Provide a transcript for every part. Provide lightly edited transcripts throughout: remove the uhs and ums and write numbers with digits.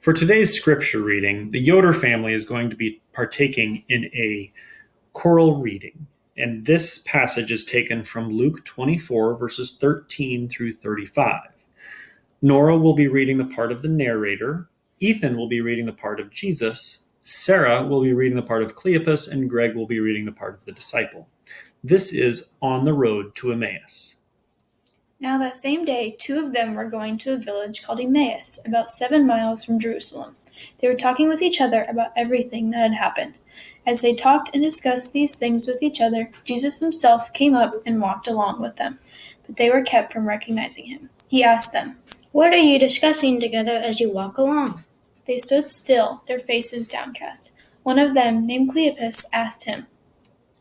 For today's scripture reading, the Yoder family is going to be partaking in a choral reading. And this passage is taken from Luke 24, verses 13 through 35. Nora will be reading the part of the narrator. Ethan will be reading the part of Jesus. Sarah will be reading the part of Cleopas, and Greg will be reading the part of the disciple. This is On the Road to Emmaus. Now that same day, two of them were going to a village called Emmaus, about 7 miles from Jerusalem. They were talking with each other about everything that had happened. As they talked and discussed these things with each other, Jesus himself came up and walked along with them, but they were kept from recognizing him. He asked them, "What are you discussing together as you walk along?" They stood still, their faces downcast. One of them, named Cleopas, asked him,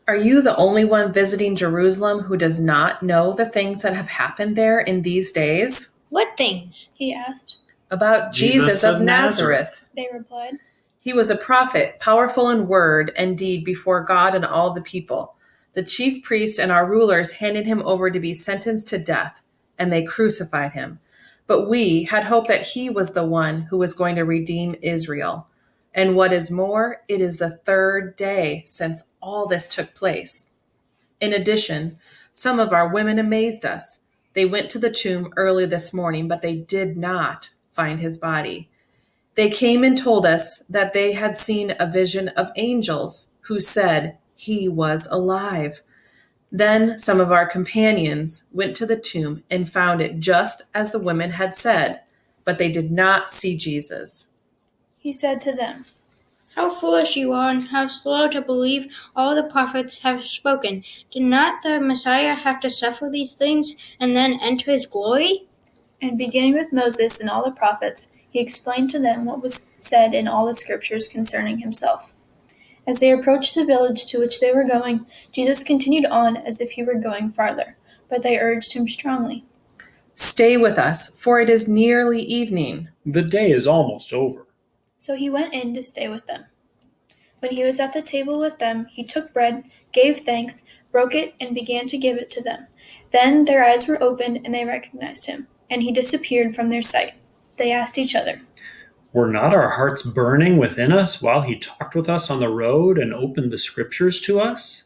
"Are you the only one visiting Jerusalem who does not know the things that have happened there in these days?" "What things?" he asked. "About Jesus of Nazareth," they replied. "He was a prophet, powerful in word and deed before God and all the people. The chief priests and our rulers handed him over to be sentenced to death, and they crucified him. But we had hoped that he was the one who was going to redeem Israel. And what is more, it is the third day since all this took place. In addition, some of our women amazed us. They went to the tomb early this morning, but they did not find his body. They came and told us that they had seen a vision of angels who said he was alive. Then some of our companions went to the tomb and found it just as the women had said, but they did not see Jesus." He said to them, "How foolish you are, and how slow to believe all the prophets have spoken. Did not the Messiah have to suffer these things and then enter his glory?" And beginning with Moses and all the prophets, he explained to them what was said in all the scriptures concerning himself. As they approached the village to which they were going, Jesus continued on as if he were going farther, but they urged him strongly, "Stay with us, for it is nearly evening." The day is almost over. So he went in to stay with them. When he was at the table with them, he took bread, gave thanks, broke it, and began to give it to them. Then their eyes were opened, and they recognized him, and he disappeared from their sight. They asked each other, "Were not our hearts burning within us while he talked with us on the road and opened the scriptures to us?"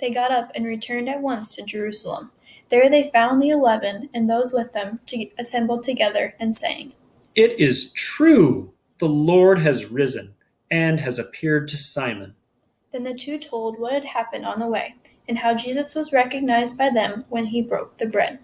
They got up and returned at once to Jerusalem. There they found the 11 and those with them assembled together and saying, "It is true! The Lord has risen and has appeared to Simon." Then the two told what had happened on the way, and how Jesus was recognized by them when he broke the bread.